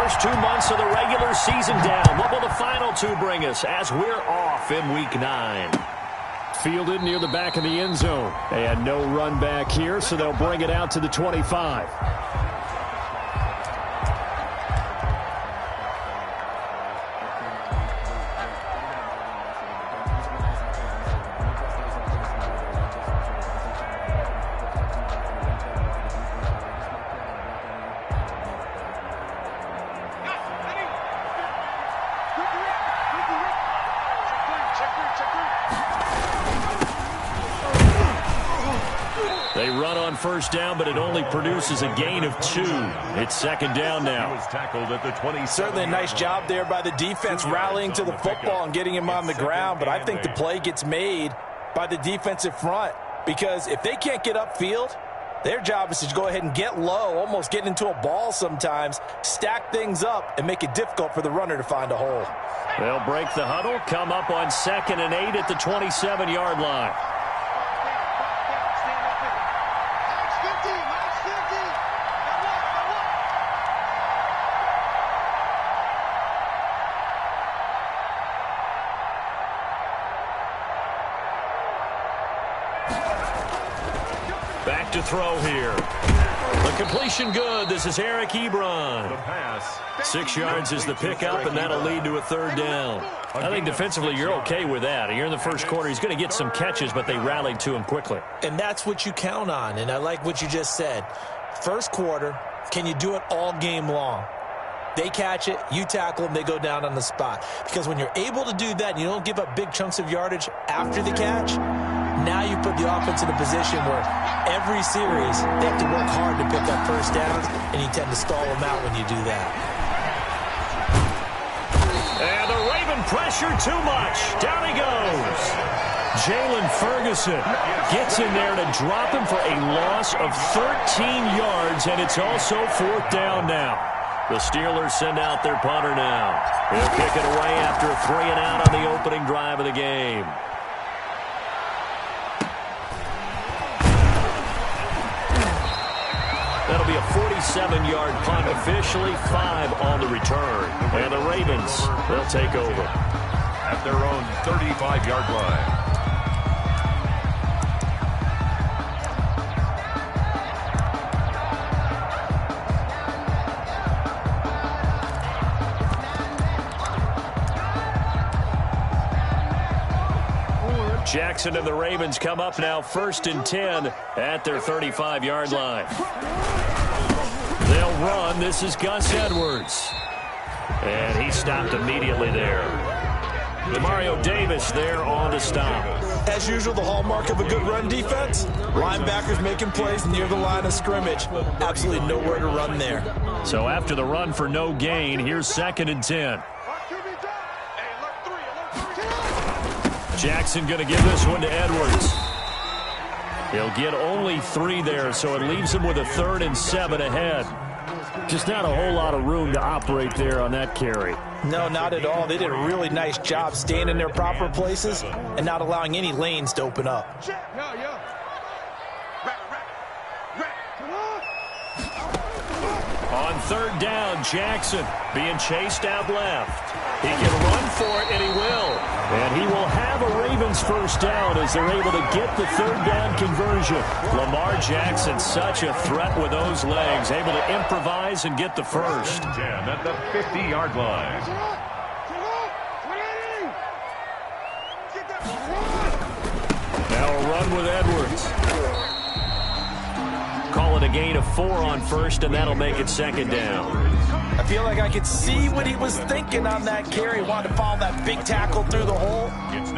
first 2 months of the regular season down. What will the final 2 bring us as we're off in Week 9? Fielded near the back of the end zone. They had no run back here, so they'll bring it out to the 25. They run on first down, but it only produces a gain of 2. It's second down now. He was tackled at the 20. Certainly a nice job there by the defense rallying to the football and getting him on the ground, but I think the play gets made by the defensive front because if they can't get upfield, their job is to go ahead and get low, almost get into a ball sometimes, stack things up, and make it difficult for the runner to find a hole. They'll break the huddle, come up on 2nd and 8 at the 27-yard line. Back to throw here. The completion good. This is Eric Ebron. The pass. 6 yards is the pickup, and that'll lead to a third down. I think defensively you're okay with that. Here in the first quarter, he's going to get some catches, but they rallied to him quickly. And that's what you count on, and I like what you just said. First quarter, can you do it all game long? They catch it, you tackle them, they go down on the spot. Because when you're able to do that and you don't give up big chunks of yardage after the catch, now you put the offense in a position where every series they have to work hard to pick up first downs, and you tend to stall them out when you do that. And the Raven pressure too much. Down he goes. Jalen Ferguson gets in there to drop him for a loss of 13 yards, and it's also 4th down now. The Steelers send out their punter now. He'll kick it away after a 3 and out on the opening drive of the game. That'll be a 47-yard punt, officially 5 on the return. And the Ravens, they'll take over at their own 35-yard line. Jackson and the Ravens come up now 1st and 10 at their 35-yard line. They'll run. This is Gus Edwards. And he stopped immediately there. Demario Davis there on to stop. As usual, the hallmark of a good run defense, linebackers making plays near the line of scrimmage. Absolutely nowhere to run there. So after the run for no gain, here's 2nd and 10. Jackson going to give this one to Edwards. He'll get only 3 there, so it leaves him with a 3rd and 7 ahead. Just not a whole lot of room to operate there on that carry. No, not at all. They did a really nice job staying in their proper places and not allowing any lanes to open up. On 3rd down, Jackson being chased out left. He can run for it, and he will. And he will have a Ravens first down as they're able to get the 3rd down conversion. Lamar Jackson, such a threat with those legs, able to improvise and get the first. 10 at the 50-yard line. Now a run with Edwards. Call it a gain of 4 on 1st, and that'll make it 2nd down. I feel like I could see what he was thinking on that carry. Wanted to follow that big tackle through the hole.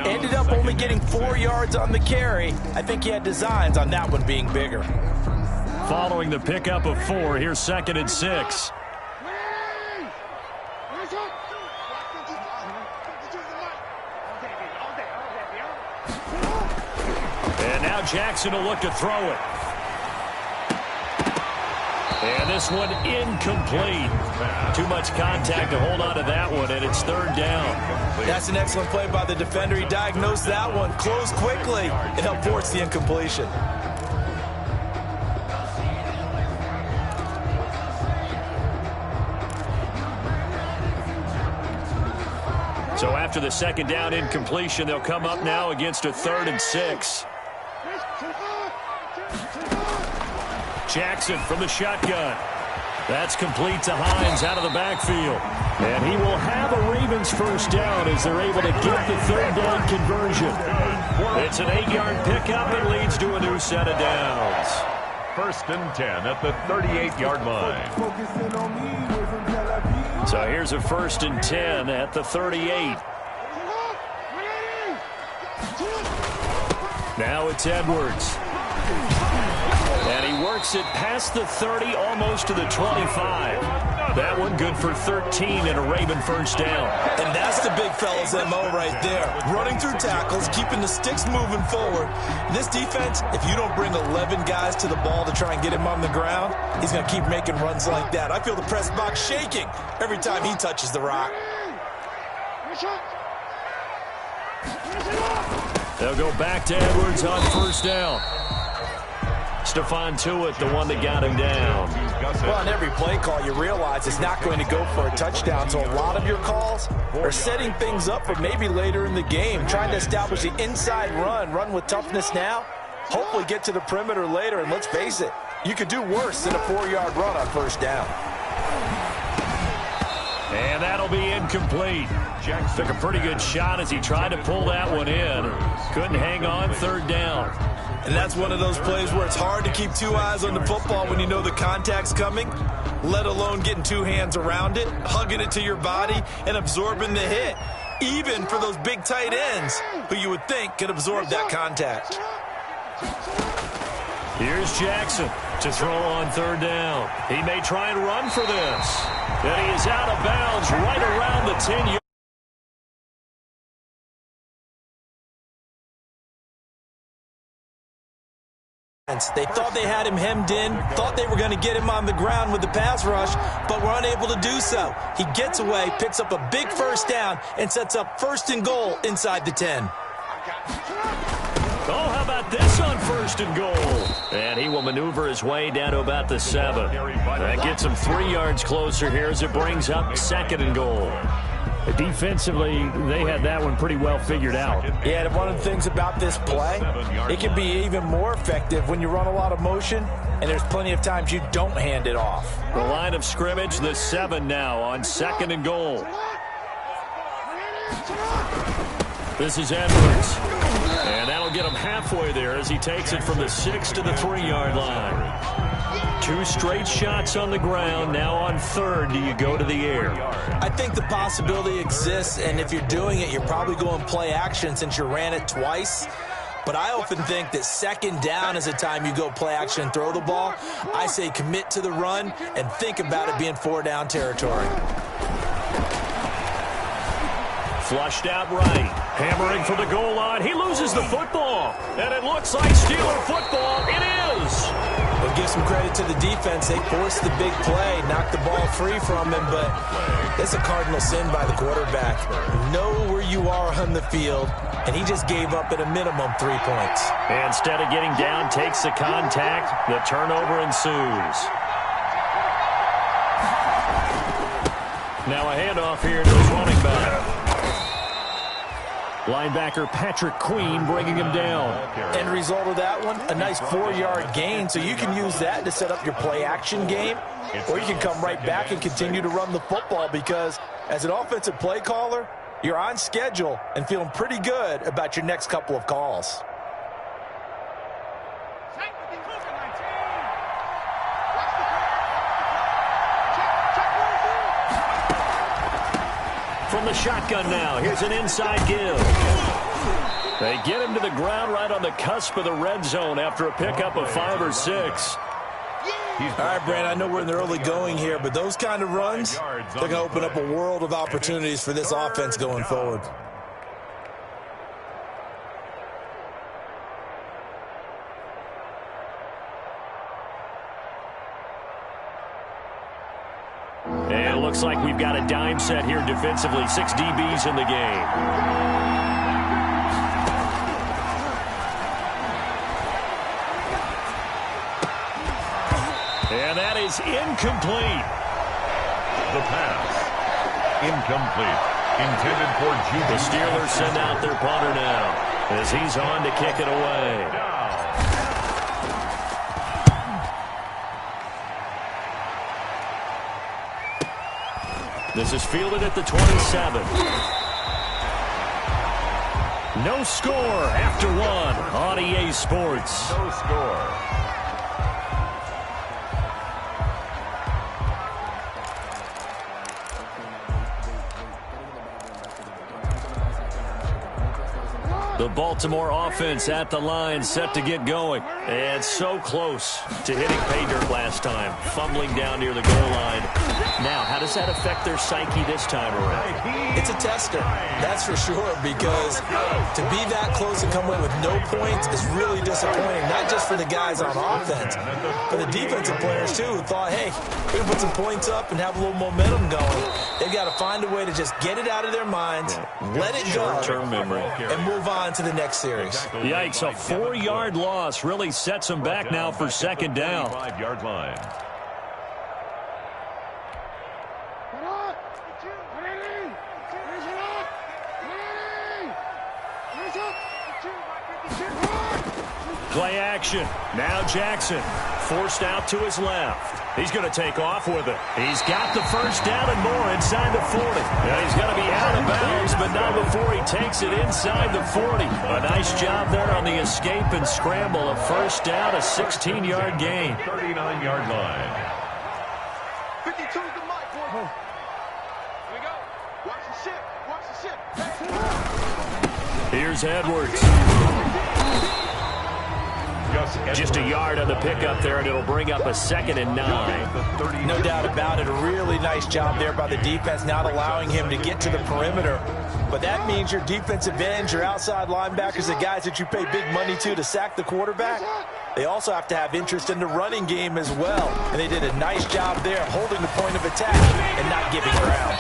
Ended up only getting 4 yards on the carry. I think he had designs on that one being bigger. Following the pickup of 4, here's 2nd and 6. And now Jackson will look to throw it. And this one incomplete. Too much contact to hold on to that one, and it's 3rd down. That's an excellent play by the defender. He diagnosed that one, closed quickly, and helped force the incompletion. after the second down incompletion, they'll come up now against a 3rd and 6. Jackson from the shotgun. That's complete to Hines out of the backfield. And he will have a Ravens first down as they're able to get the 3rd down conversion. It's an 8-yard pickup and leads to a new set of downs. 1st and 10 at the 38-yard line. So here's a 1st and 10 at the 38. Now it's Edwards. And he works it past the 30, almost to the 25. That one good for 13 and a Raven first down. And that's the big fella's MO right there. Running through tackles, keeping the sticks moving forward. This defense, if you don't bring 11 guys to the ball to try and get him on the ground, he's going to keep making runs like that. I feel the press box shaking every time he touches the rock. They'll go back to Edwards on first down. Stephon Tuitt, the one that got him down. Well, on every play call, you realize it's not going to go for a touchdown. So a lot of your calls are setting things up for maybe later in the game, trying to establish the inside run with toughness now, hopefully get to the perimeter later. And let's face it, you could do worse than a 4-yard run on first down. And that'll be incomplete. Jackson took a pretty good shot as he tried to pull that one in. Couldn't hang on, 3rd down. And that's one of those plays where it's hard to keep 2 eyes on the football when you know the contact's coming, let alone getting 2 hands around it, hugging it to your body, and absorbing the hit, even for those big tight ends who you would think could absorb that contact. Here's Jackson to throw on 3rd down. He may try and run for this. And he is out of bounds right around the 10-yard. They thought they had him hemmed in, thought they were going to get him on the ground with the pass rush, but were unable to do so. He gets away, picks up a big first down, and sets up 1st and goal inside the 10. Oh, how about this on 1st and goal? And he will maneuver his way down to about the 7. That gets him 3 yards closer here as it brings up 2nd and goal. Defensively, they had that one pretty well figured out. Yeah, and one of the things about this play, it can be even more effective when you run a lot of motion, and there's plenty of times you don't hand it off. The line of scrimmage, the 7 now on 2nd and goal. This is Edwards. And that'll get him halfway there as he takes it from the 6 to the 3-yard line. 2 straight shots on the ground. Now on 3rd, do you go to the air? I think the possibility exists, and if you're doing it, you're probably going play action since you ran it twice. But I often think that 2nd down is the time you go play action and throw the ball. I say commit to the run and think about it being 4-down territory. Flushed out right. Hammering for the goal line. He loses the football. And it looks like Steeler football. It is. We'll give some credit to the defense. They forced the big play, knocked the ball free from him, but it's a cardinal sin by the quarterback. Know where you are on the field, and he just gave up at a minimum 3 points. And instead of getting down, takes the contact. The turnover ensues. Now a handoff here to his running back. Linebacker Patrick Queen bringing him down. End result of that one, a nice 4-yard gain. So you can use that to set up your play-action game, or you can come right back and continue to run the football because as an offensive play caller, you're on schedule and feeling pretty good about your next couple of calls. From the shotgun now, here's an inside give. They get him to the ground right on the cusp of the red zone after a pickup of 5 or 6. All right, Brand, I know we're in the early going here, but those kind of runs, they're going to open up a world of opportunities for this offense going forward. And it looks like we've got a dime set here defensively. 6 DBs in the game. And that is incomplete. The pass. Incomplete. Intended for Judy. The Steelers send out their punter now as he's on to kick it away. This is fielded at the 27. No score after one on EA Sports. No score. The Baltimore offense at the line, set to get going. And so close to hitting pay dirt last time, fumbling down near the goal line. Now, how does that affect their psyche this time around? It's a tester, that's for sure, because to be that close and come away with no points is really disappointing, not just for the guys on offense, but the defensive players, too, who thought, hey, we can put some points up and have a little momentum going. They've got to find a way to just get it out of their minds, let it go, short-term memory, and move on to the next series. Yikes, a 4-yard loss really sets them back now for second down. 5-yard line. Play action. Now Jackson forced out to his left. He's going to take off with it. He's got the first down and more inside the 40. Now he's going to be out of bounds, but not before he takes it inside the 40. A nice job there on the escape and scramble. A first down, a 16-yard gain. 39-yard line. 52's the mic, boy. Here we go. Watch the ship. Watch the ship. Here's Edwards. Just a yard on the pickup there, and it'll bring up a 2nd and 9. No doubt about it. A really nice job there by the defense, not allowing him to get to the perimeter. But that means your defensive ends, your outside linebackers, the guys that you pay big money to sack the quarterback, they also have to have interest in the running game as well. And they did a nice job there holding the point of attack and not giving ground.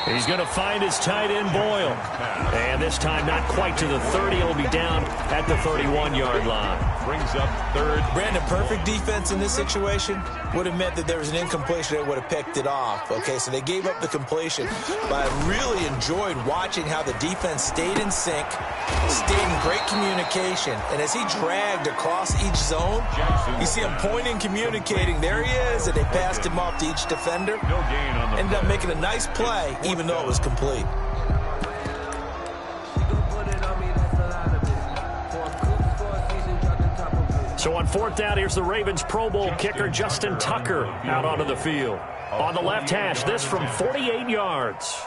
He's going to find his tight end, Boyle. And this time not quite to the 30. He'll be down at the 31-yard line. Brings up third. Brandon, perfect defense in this situation would have meant that there was an incompletion that would have picked it off. Okay, so they gave up the completion. But I really enjoyed watching how the defense stayed in sync, stayed in great communication. And as he dragged across each zone, you see him pointing, communicating. There he is, and they passed him off to each defender. No gain on the Ended up making a nice play, even though it was complete. So on 4th down, here's the Ravens Pro Bowl kicker Justin Tucker out onto the field. On the left hash, this from 48 yards.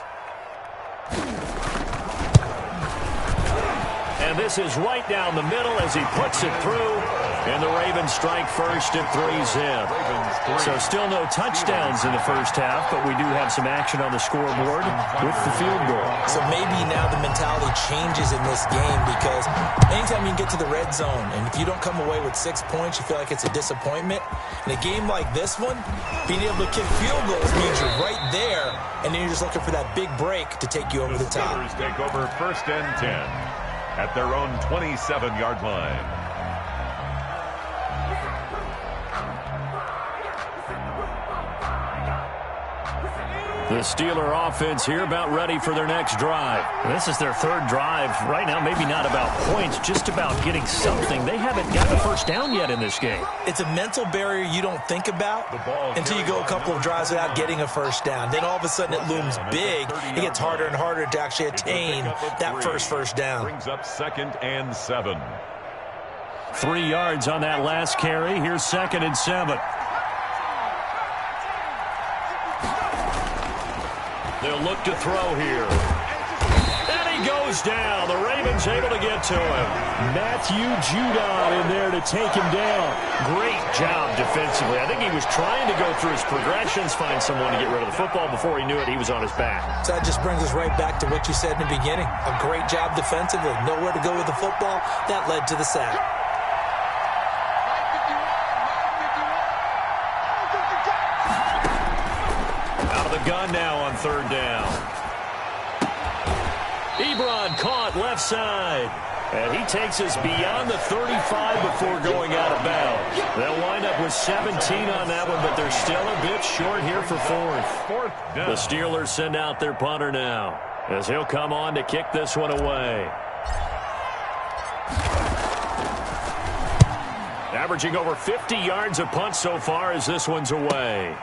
And this is right down the middle as he puts it through. And the Ravens strike first at 3-zip. So still no touchdowns in the first half, but we do have some action on the scoreboard with the field goal. So maybe now the mentality changes in this game, because anytime you can get to the red zone, and if you don't come away with 6 points, you feel like it's a disappointment. In a game like this one, being able to kick field goals means you're right there, and then you're just looking for that big break to take you over the top. Steelers take over 1st and 10 at their own 27-yard line. The Steeler offense here about ready for their next drive. This is their 3rd drive. Right now, maybe not about points, just about getting something. They haven't gotten a first down yet in this game. It's a mental barrier you don't think about until you go a couple of drives without getting a first down. Then all of a sudden it looms big. It gets harder and harder to actually attain that first down. Brings up 2nd and 7. 3 yards on that last carry. Here's 2nd and 7. They'll look to throw here. And he goes down. The Ravens able to get to him. Matthew Judon in there to take him down. Great job defensively. I think he was trying to go through his progressions, find someone to get rid of the football. Before he knew it, he was on his back. So that just brings us right back to what you said in the beginning. A great job defensively. Nowhere to go with the football. That led to the sack. Gun now on 3rd down. Ebron caught left side. And he takes us beyond the 35 before going out of bounds. They'll wind up with 17 on that one, but they're still a bit short here for 4th. The Steelers send out their punter now. as he'll come on to kick this one away. Averaging over 50 yards a punt so far as this one's away.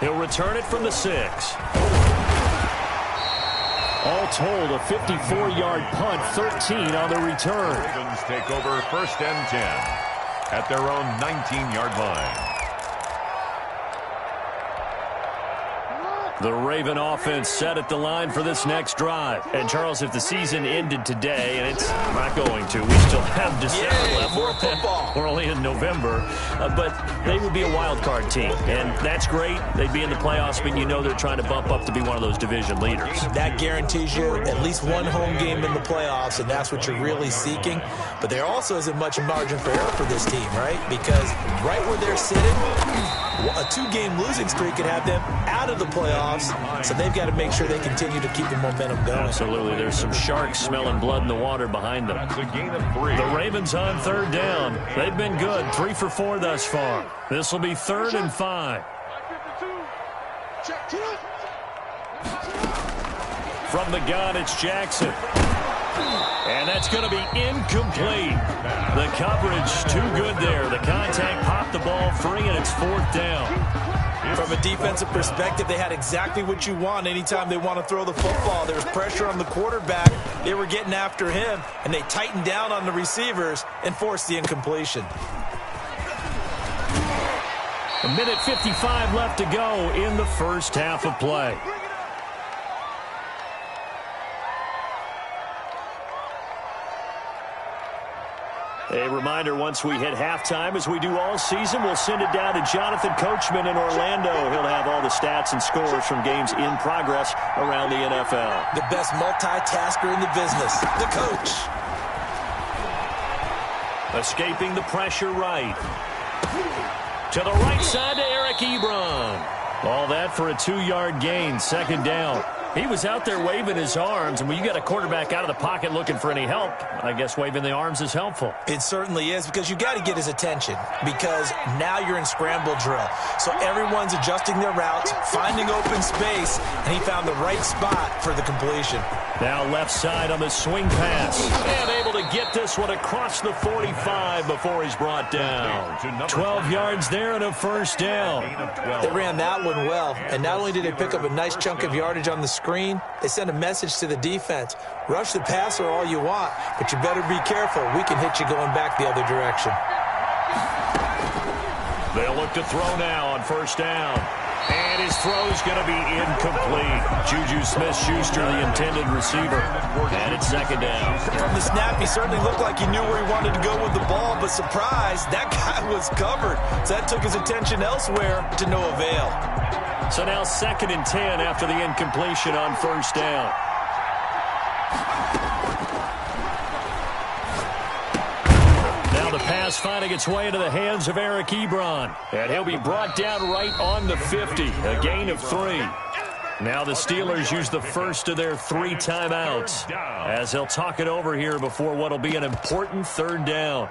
He'll return it from the 6. All told, a 54-yard punt, 13 on the return. Ravens take over 1st and 10 at their own 19-yard line. The Raven offense set at the line for this next drive. And, Charles, if the season ended today, and it's not going to, we still have December left. More football. We're only in November. But they would be a wild card team, and that's great. They'd be in the playoffs, but you know they're trying to bump up to be one of those division leaders. That guarantees you at least one home game in the playoffs, and that's what you're really seeking. But there also isn't much margin for error for this team, right? Because right where they're sitting, a 2-game losing streak could have them out of the playoffs, so they've got to make sure they continue to keep the momentum going. Absolutely. There's some sharks smelling blood in the water behind them. That's a gain of 3. The Ravens on 3rd down. They've been good, 3 for 4 thus far. This will be 3rd and 5. From the gun, it's Jackson. And that's going to be incomplete. The coverage too good there. The contact popped the ball free, and it's 4th down. From a defensive perspective, they had exactly what you want anytime they want to throw the football. There's pressure on the quarterback. They were getting after him, and they tightened down on the receivers and forced the incompletion. A minute 55 left to go in the first half of play. A reminder, once we hit halftime, as we do all season, we'll send it down to Jonathan Coachman in Orlando. He'll have all the stats and scores from games in progress around the NFL. The best multitasker in the business, the coach. Escaping the pressure right. To the right side to Eric Ebron. All that for a 2-yard gain, 2nd down. He was out there waving his arms, and when you got a quarterback out of the pocket looking for any help, I guess waving the arms is helpful. It certainly is, because you got to get his attention, because now you're in scramble drill. So everyone's adjusting their routes, finding open space, and he found the right spot for the completion. Now left side on the swing pass, and able to get this one across the 45 before he's brought down. 12 yards there and a 1st down. They ran that one well, and not only did they pick up a nice chunk of yardage on the screen, they sent a message to the defense. Rush the passer all you want, but you better be careful. We can hit you going back the other direction. They'll look to throw now on 1st down. And his throw's going to be incomplete. Juju Smith-Schuster, the intended receiver. And it's 2nd down. From the snap, he certainly looked like he knew where he wanted to go with the ball, but surprise, that guy was covered. So that took his attention elsewhere to no avail. So now 2nd and 10 after the incompletion on 1st down. Now the pass finding its way into the hands of Eric Ebron. And he'll be brought down right on the 50. A gain of 3. Now the Steelers use the first of their 3 timeouts as they'll talk it over here before what will be an important 3rd down.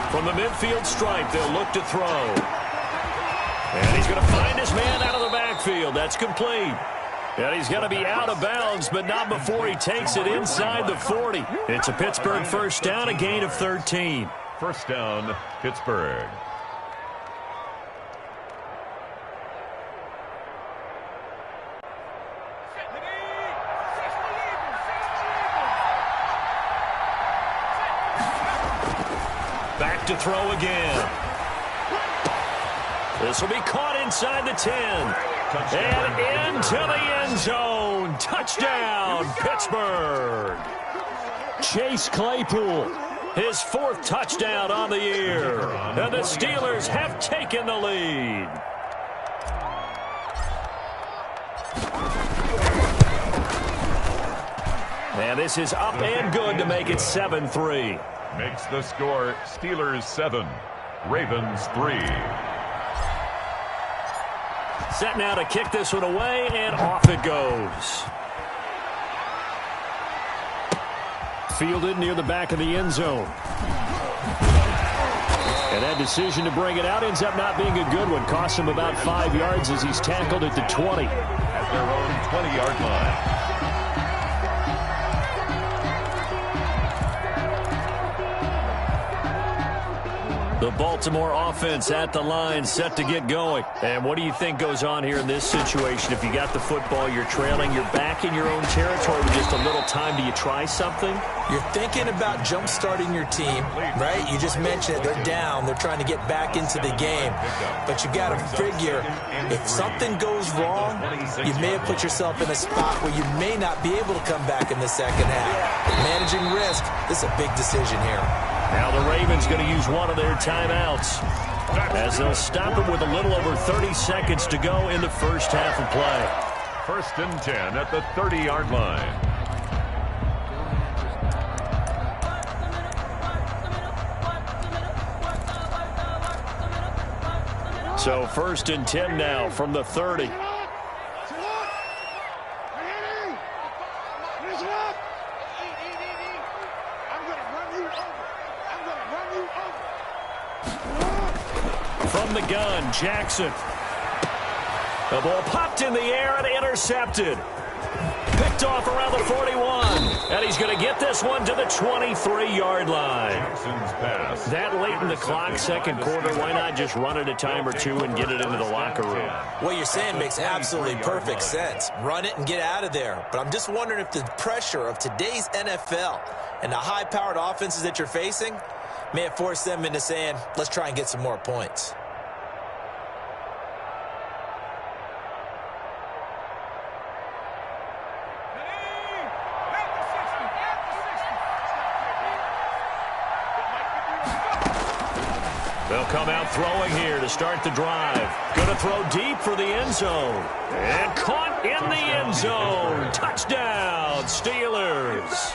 From the midfield stripe, they'll look to throw. And he's going to find his man out of the backfield. That's complete. And he's going to be out of bounds, but not before he takes it inside the 40. It's a Pittsburgh 1st down, a gain of 13. 1st down, Pittsburgh. Back to throw again. This will be caught inside the 10. And into the end zone. Touchdown, Pittsburgh. Chase Claypool, his 4th touchdown on the year. And the Steelers have taken the lead. And this is up and good to make it 7-3. Makes the score Steelers 7, Ravens 3. Set now to kick this one away, and off it goes. Fielded near the back of the end zone. And that decision to bring it out ends up not being a good one. Costs him about 5 yards as he's tackled at the 20. At their own 20-yard line. The Baltimore offense at the line, set to get going. And what do you think goes on here in this situation? If you got the football, you're trailing, you're back in your own territory with just a little time. Do you try something? You're thinking about jump-starting your team, right? You just mentioned it. They're down. They're trying to get back into the game. But you got to figure, if something goes wrong, you may have put yourself in a spot where you may not be able to come back in the second half. Managing risk, this is a big decision here. Now the Ravens going to use one of their timeouts as they'll stop him with a little over 30 seconds to go in the first half of play. 1st and 10 at the 30-yard line. So 1st and 10 now from the 30. From the gun, Jackson. The ball popped in the air and intercepted. Picked off around the 41. And he's going to get this one to the 23-yard line. Jackson's pass. That late in the clock, second quarter, why not just run it a time or two and get it into the locker room? What you're saying makes absolutely perfect sense. Run it and get out of there. But I'm just wondering if the pressure of today's NFL and the high-powered offenses that you're facing may have forced them into saying, let's try and get some more points. They'll come out throwing here to start the drive. Going to throw deep for the end zone. And caught in the end zone. Touchdown, Steelers.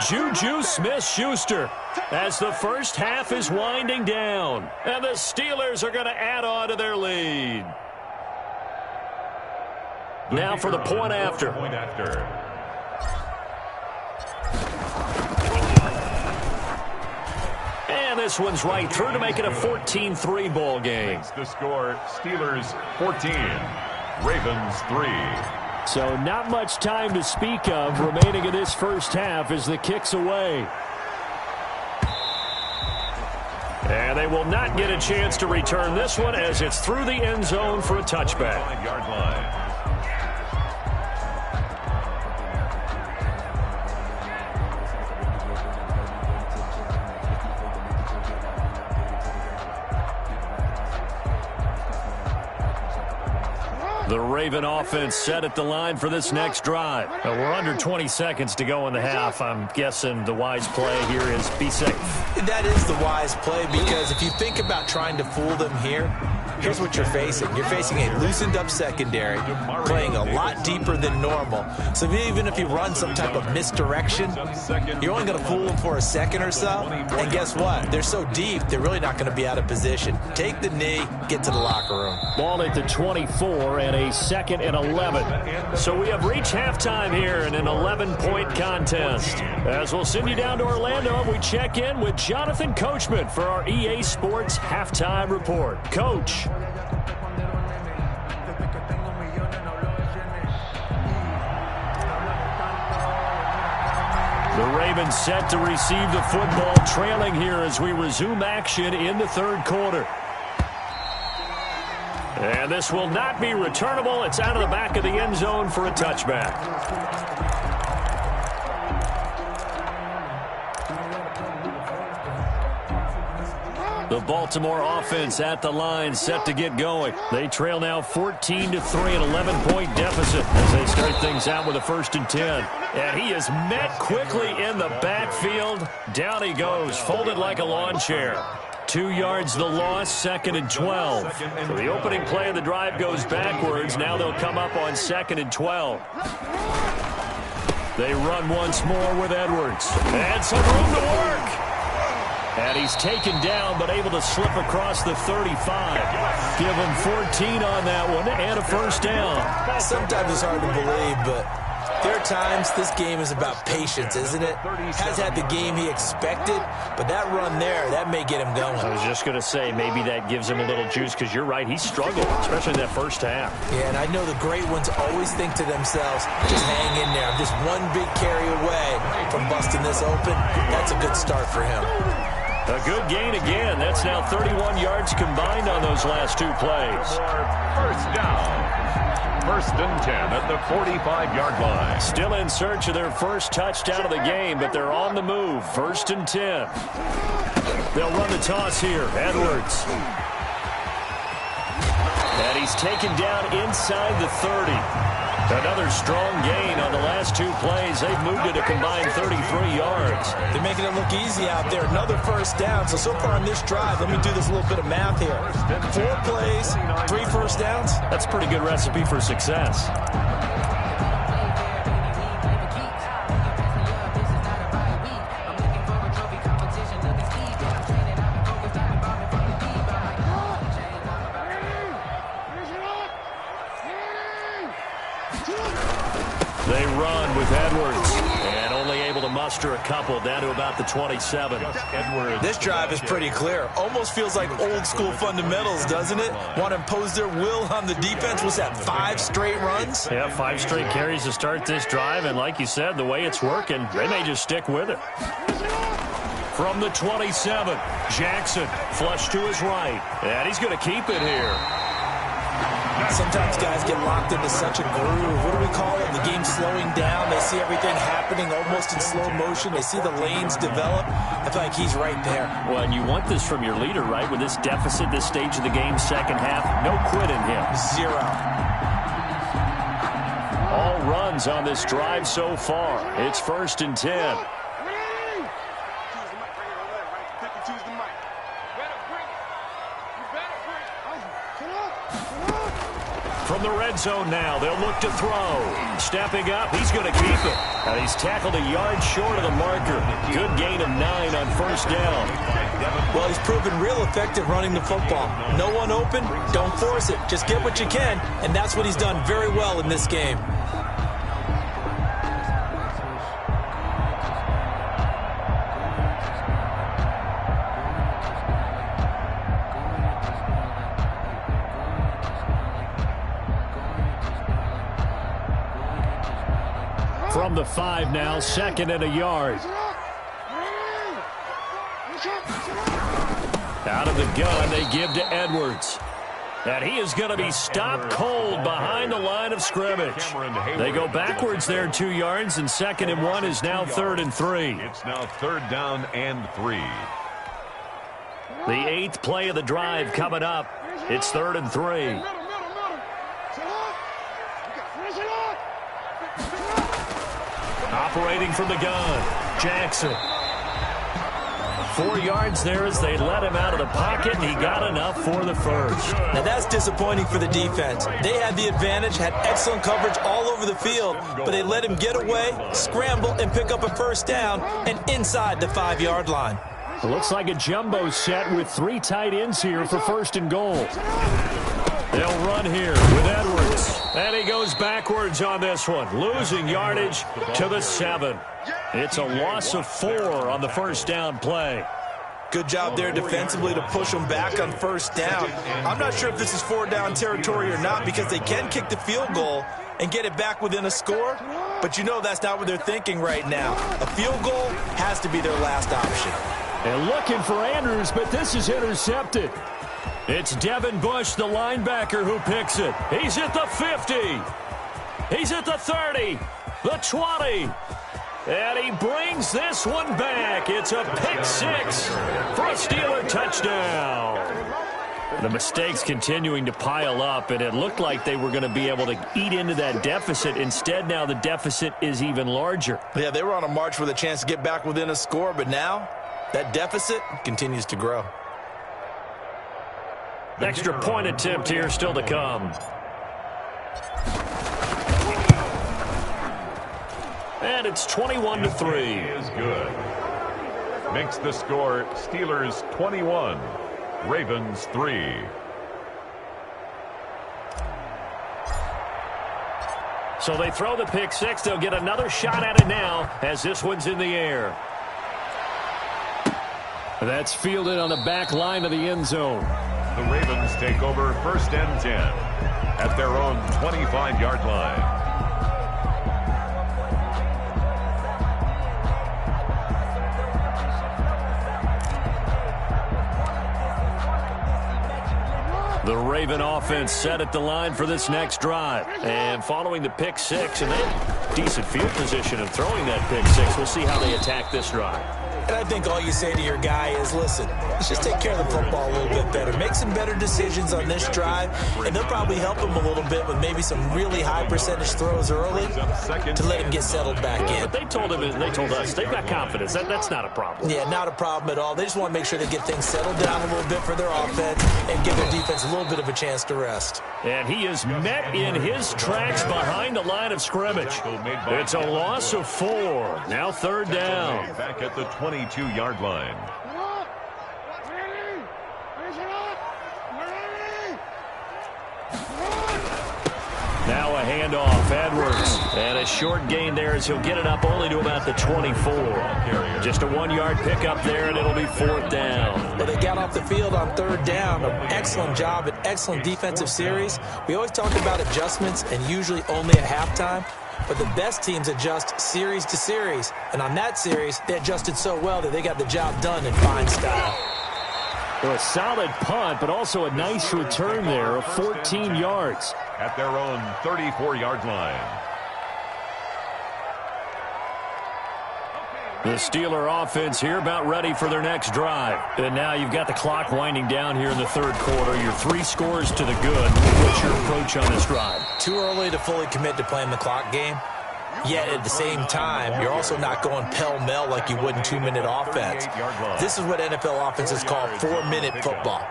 Juju Smith-Schuster as the first half is winding down. And the Steelers are going to add on to their lead. Now for the point after. And this one's right through to make it a 14-3 ball game. The score, Steelers 14, Ravens 3. So not much time to speak of remaining in this first half as the kick's away. And they will not get a chance to return this one as it's through the end zone for a touchback. 5-yard line. The Raven offense set at the line for this next drive. We're under 20 seconds to go in the half. I'm guessing the wise play here is be safe. That is the wise play because if you think about trying to fool them here, here's what you're facing. You're facing a loosened up secondary, playing a lot deeper than normal. So even if you run some type of misdirection, you're only going to fool them for a second or so. And guess what? They're so deep, they're really not going to be out of position. Take the knee, get to the locker room. Ball at the 24 and a 2nd and 11. So we have reached halftime here in an 11-point contest. As we'll send you down to Orlando, we check in with Jonathan Coachman for our EA Sports Halftime Report. Coach. The Ravens set to receive the football, trailing here as we resume action in the third quarter. And this will not be returnable. It's out of the back of the end zone for a touchback. The Baltimore offense at the line set to get going. They trail now 14-3, an 11-point deficit as they start things out with a 1st and 10. And he is met quickly in the backfield. Down he goes, folded like a lawn chair. 2 yards the loss, 2nd and 12. So the opening play of the drive goes backwards. Now they'll come up on 2nd and 12. They run once more with Edwards. And some room to work. And he's taken down, but able to slip across the 35. Give him 14 on that one and a first down. Sometimes it's hard to believe, but there are times this game is about patience, isn't it? Has had the game he expected, but that run there, that may get him going. I was just going to say, maybe that gives him a little juice, because you're right, he struggled, especially that first half. Yeah, and I know the great ones always think to themselves, just hang in there. I'm just one big carry away from busting this open. That's a good start for him. A good gain again. That's now 31 yards combined on those last two plays. First down. First and 10 at the 45-yard line. Still in search of their first touchdown of the game, but they're on the move. First and 10. They'll run the toss here. Edwards. And he's taken down inside the 30. Another strong gain on the last two plays. They've moved it a combined 33 yards. They're making it look easy out there. Another first down. So far on this drive, let me do this little bit of math here. 4 plays, 3 first downs. That's a pretty good recipe for success. They run with Edwards, and only able to muster a couple down to about the 27. This drive is pretty clear. Almost feels like old school fundamentals, doesn't it? Want to impose their will on the defense. Was that 5 straight runs? Yeah, 5 straight carries to start this drive, and like you said, the way it's working, they may just stick with it. From the 27, Jackson flush to his right, and he's going to keep it here. Sometimes guys get locked into such a groove. What do we call it? The game's slowing down. They see everything happening almost in slow motion. They see the lanes develop. I feel like he's right there. Well, and you want this from your leader, right? With this deficit, this stage of the game, second half, no quit in him. 0. All runs on this drive so far. It's first and 10. From the red zone now, they'll look to throw. Stepping up, he's going to keep it. And he's tackled a yard short of the marker. Good gain of 9 on first down. Well, he's proven real effective running the football. No one open, don't force it. Just get what you can, and that's what he's done very well in this game. From the 5 now, second and a yard. Out of the gun, they give to Edwards. And he is going to be stopped cold behind the line of scrimmage. They go backwards there 2 yards, and second and 1 is now 3rd and 3. It's now 3rd down and 3. The 8th play of the drive coming up. It's 3rd and 3. Operating from the gun, Jackson. 4 yards there as they let him out of the pocket, and he got enough for the first. Now that's disappointing for the defense. They had the advantage, had excellent coverage all over the field, but they let him get away, scramble, and pick up a first down, and inside the 5-yard line. It looks like a jumbo set with 3 tight ends here for first and goal. They'll run here with Edwards. And he goes backwards on this one, losing yardage to the 7. It's a loss of 4 on the first down play. Good job there defensively to push them back on first down. I'm not sure if this is 4-down territory or not, because they can kick the field goal and get it back within a score. But you know that's not what they're thinking right now. A field goal has to be their last option. And looking for Andrews, but this is intercepted. It's Devin Bush, the linebacker, who picks it. He's at the 50. He's at the 30, the 20. And he brings this one back. It's a pick 6 for a Steeler touchdown. The mistakes continuing to pile up, and it looked like they were going to be able to eat into that deficit. Instead, now the deficit is even larger. Yeah, they were on a march with a chance to get back within a score, but now that deficit continues to grow. Extra point attempt here still to come. And it's 21-3. Is good. Makes the score Steelers 21, Ravens 3. So they throw the pick six. They'll get another shot at it now as this one's in the air. That's fielded on the back line of the end zone. The Ravens take over 1st and 10 at their own 25-yard line. The Raven offense set at the line for this next drive. And following the pick six, and they have decent field position of throwing that pick six. We'll see how they attack this drive. And I think all you say to your guy is, listen, let's just take care of the football a little bit better. Make some better decisions on this drive, and they'll probably help him a little bit with maybe some really high percentage throws early to let him get settled back in. But they told him, and they told us, they've got confidence. That's not a problem. Yeah, not a problem at all. They just want to make sure they get things settled down a little bit for their offense and give their defense a little bit of a chance to rest. And he is met in his tracks behind the line of scrimmage. It's a loss of 4. Now 3rd down. Back at the 22-yard line. Now a handoff, Edwards. And a short gain there as he'll get it up only to about the 24. Just a 1-yard pickup there, and it'll be 4th down. Well, they got off the field on 3rd down. An excellent job, an excellent defensive series. We always talk about adjustments, and usually only at halftime. But the best teams adjust series to series. And on that series, they adjusted so well that they got the job done in fine style. A solid punt, but also a nice return there of 14 yards. At their own 34-yard line. The Steeler offense here about ready for their next drive. And now you've got the clock winding down here in the 3rd quarter. Your 3 scores to the good. What's your approach on this drive? Too early to fully commit to playing the clock game. Yet at the same time, you're also not going pell-mell like you would in 2-minute offense. This is what NFL offenses call 4-minute football.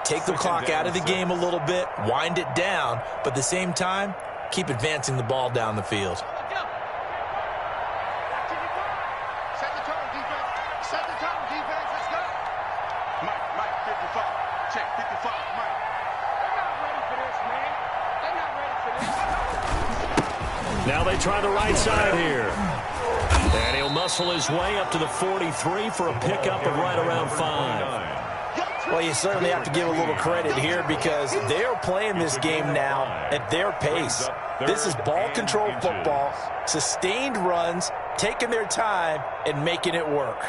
Take the clock out of the game a little bit, wind it down, but at the same time, keep advancing the ball down the field. Set the tone, defense. Set the tone, defense. Let's go. Mike, 55. Check, 55, Mike. They're not ready for this, man. They're not ready for this. Now they try the right side here. And he'll muscle his way up to the 43 for a pickup of right around 5. Well, you certainly have to give a little credit here because they're playing this game now at their pace. This is ball control football, sustained runs, taking their time, and making it work.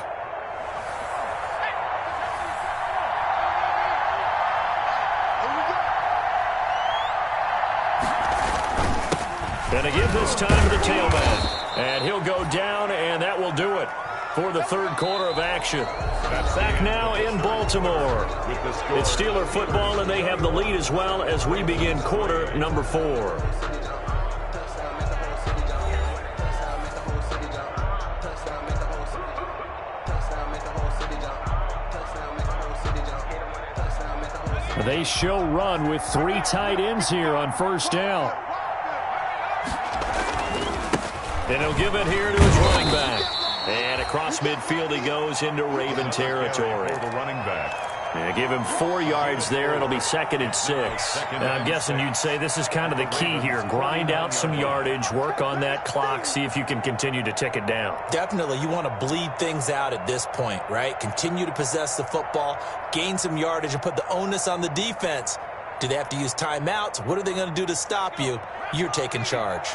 And to give this time to the tailback. And he'll go down, and that will do it for the 3rd quarter of action. Back now in Baltimore. It's Steeler football, and they have the lead as well as we begin quarter number 4. They show run with 3 tight ends here on 1st down. And he'll give it here to his running back. And across midfield he goes into Raven territory. For the running back. And give him 4 yards there. It'll be 2nd and 6. And I'm guessing you'd say this is kind of the key here. Grind out some yardage, work on that clock, see if you can continue to tick it down. Definitely, you want to bleed things out at this point, right? Continue to possess the football, gain some yardage, and put the onus on the defense. Do they have to use timeouts? What are they going to do to stop you? You're taking charge.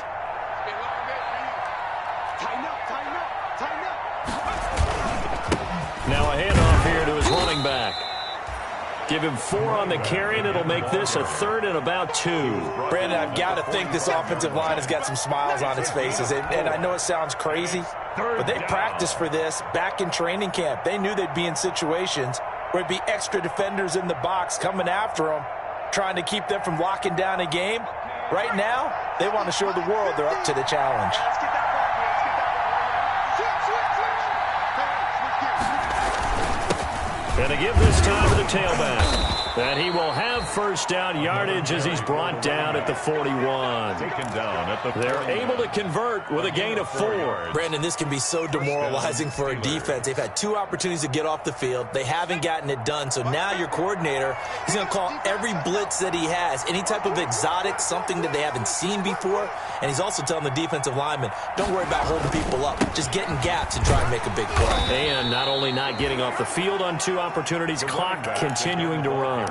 Now a handoff here to his running back. Give him 4 on the carry, and it'll make this a 3rd and about 2. Brandon, I've got to think this offensive line has got some smiles on its faces. And I know it sounds crazy, but they practiced for this back in training camp. They knew they'd be in situations where it'd be extra defenders in the box coming after them, trying to keep them from locking down a game. Right now, they want to show the world they're up to the challenge. And to give this time to the tailback. And he will have first down yardage as he's brought down at the 41. Taken down at the They're able to convert with a gain of 4. Brandon, this can be so demoralizing for a defense. They've had 2 opportunities to get off the field. They haven't gotten it done. So now your coordinator is going to call every blitz that he has, any type of exotic, something that they haven't seen before. And he's also telling the defensive linemen, don't worry about holding people up. Just get in gaps and try and make a big play. And not only not getting off the field on 2 opportunities, clock continuing to run.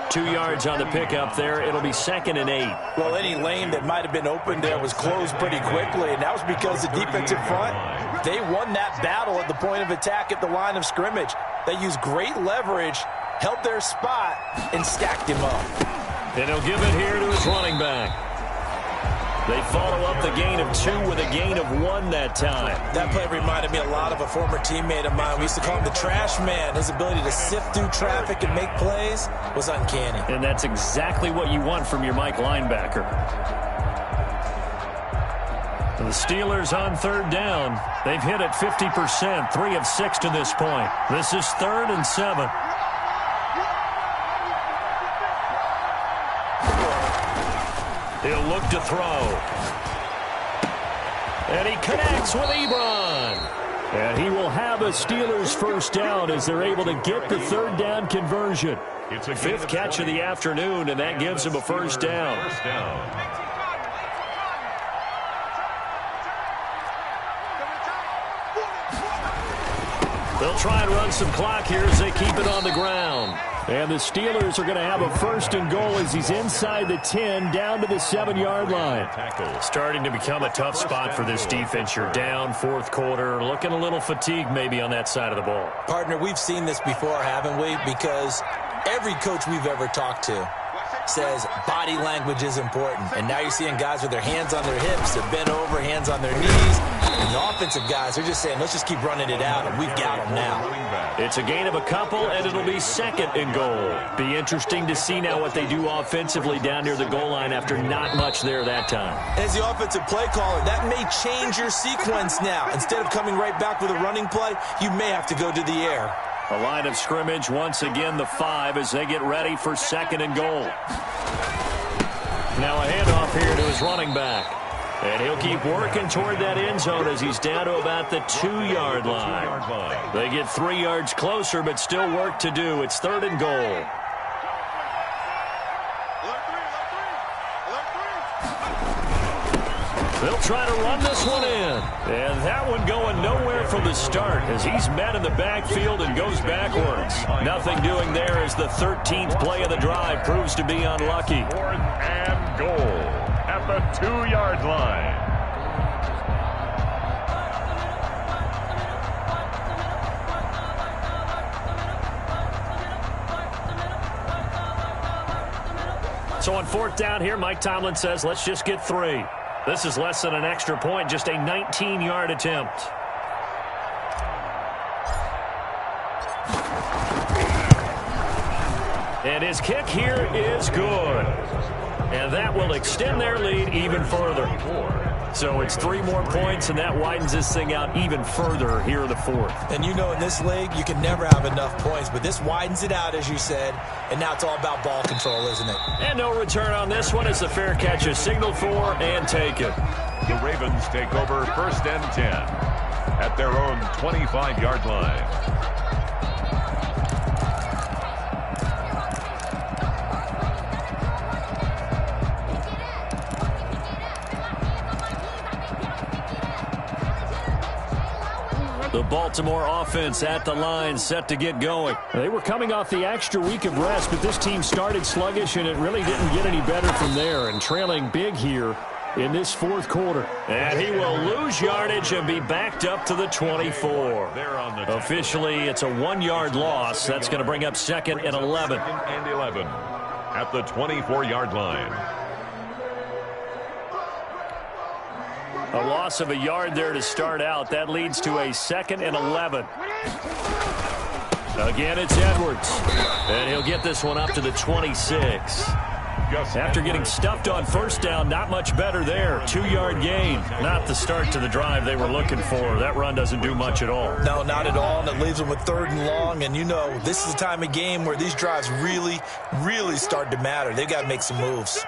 2 yards on the pickup there. It'll be 2nd and 8. Well, any lane that might have been open there was closed pretty quickly, and that was because the defensive front, they won that battle at the point of attack at the line of scrimmage. They used great leverage, held their spot, and stacked him up. And he'll give it here to his running back. They follow up the gain of 2 with a gain of 1 that time. That play reminded me a lot of a former teammate of mine. We used to call him the trash man. His ability to sift through traffic and make plays was uncanny. And that's exactly what you want from your Mike linebacker. The Steelers on 3rd down. They've hit it 50%, 3 of 6 to this point. This is 3rd and 7. He'll look to throw. And he connects with Ebron. And he will have a Steelers first down as they're able to get the 3rd down conversion. It's a 5th catch of the afternoon, and that gives him a first down. They'll try and run some clock here as they keep it on the ground. And the Steelers are going to have a 1st and goal as he's inside the 10, down to the 7-yard line. Starting to become a tough spot for this defense. You're down 4th quarter, looking a little fatigued maybe on that side of the ball. Partner, we've seen this before, haven't we? Because every coach we've ever talked to says body language is important. And now you're seeing guys with their hands on their hips, they're bent over, hands on their knees. And the offensive guys are just saying, let's just keep running it out, and we've got them now. It's a gain of a couple, and it'll be 2nd and goal. Be interesting to see now what they do offensively down near the goal line after not much there that time. As the offensive play caller, that may change your sequence now. Instead of coming right back with a running play, you may have to go to the air. A line of scrimmage, once again the 5 as they get ready for 2nd and goal. Now a handoff here to his running back. And he'll keep working toward that end zone as he's down to about the 2-yard line. They get 3 yards closer, but still work to do. It's 3rd and goal. They'll try to run this one in. And that one going nowhere from the start as he's met in the backfield and goes backwards. Nothing doing there as the 13th play of the drive proves to be unlucky. 4th and goal at the 2-yard line. So on 4th down here, Mike Tomlin says, let's just get 3. This is less than an extra point, just a 19-yard attempt. And his kick here is good. And that will extend their lead even further. So it's 3 more points, and that widens this thing out even further here in the 4th. And you know in this league, you can never have enough points, but this widens it out, as you said, and now it's all about ball control, isn't it? And no return on this one as the fair catch is signaled for and taken. The Ravens take over 1st and 10 at their own 25-yard line. The Baltimore offense at the line, set to get going. They were coming off the extra week of rest, but this team started sluggish, and it really didn't get any better from there, and trailing big here in this 4th quarter. And he will lose yardage and be backed up to the 24. Officially, it's a 1-yard loss. That's going to bring up 2nd and 11. 2nd and 11 at the 24-yard line. A loss of a yard there to start out. That leads to a 2nd and 11. Again, it's Edwards. And he'll get this one up to the 26. After getting stuffed on first down, not much better there. 2-yard gain. Not the start to the drive they were looking for. That run doesn't do much at all. No, not at all, and it leaves them with 3rd and long. And, you know, this is the time of game where these drives really, really start to matter. They've got to make some moves.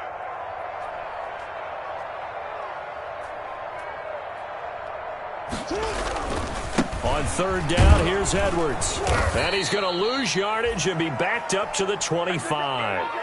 On 3rd down, here's Edwards. And he's going to lose yardage and be backed up to the 25.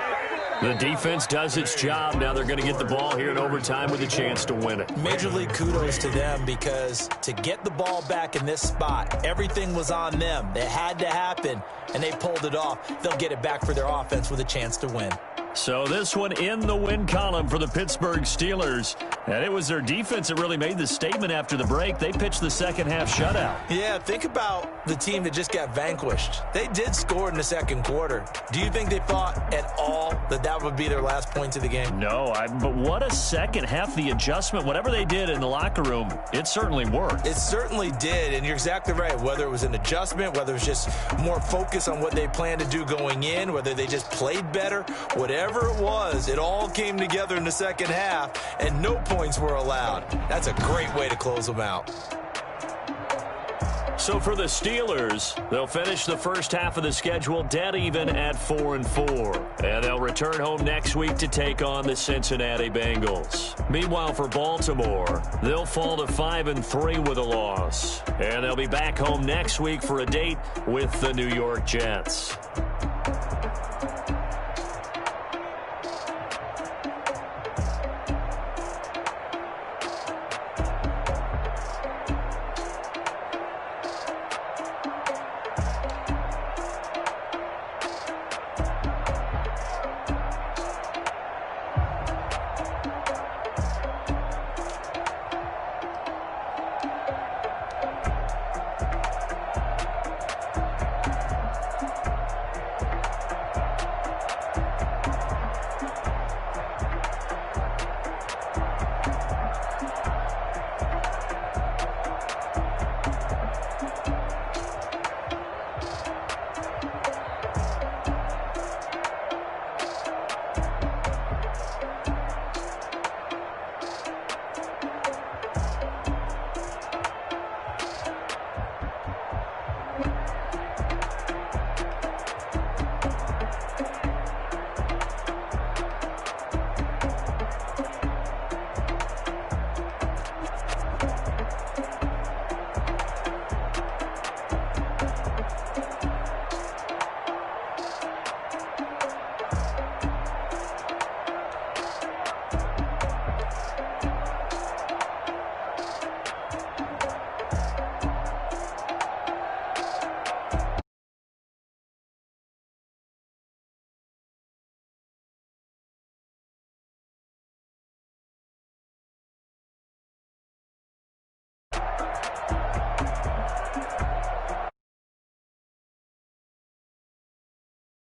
The defense does its job. Now they're going to get the ball here in overtime with a chance to win it. Major league kudos to them, because to get the ball back in this spot, everything was on them. It had to happen, and they pulled it off. They'll get it back for their offense with a chance to win. So this one in the win column for the Pittsburgh Steelers. And it was their defense that really made the statement after the break. They pitched the second-half shutout. Yeah, think about the team that just got vanquished. They did score in the second quarter. Do you think they thought at all that that would be their last points of the game? No, but what a second half. The adjustment, whatever they did in the locker room, it certainly worked. It certainly did, and you're exactly right. Whether it was an adjustment, whether it was just more focus on what they planned to do going in, whether they just played better, whatever it was, it all came together in the second half, and no points were allowed. That's a great way to close them out. So for the Steelers, they'll finish the first half of the schedule dead even at 4-4. And they'll return home next week to take on the Cincinnati Bengals. Meanwhile, for Baltimore, they'll fall to 5-3 with a loss. And they'll be back home next week for a date with the New York Jets.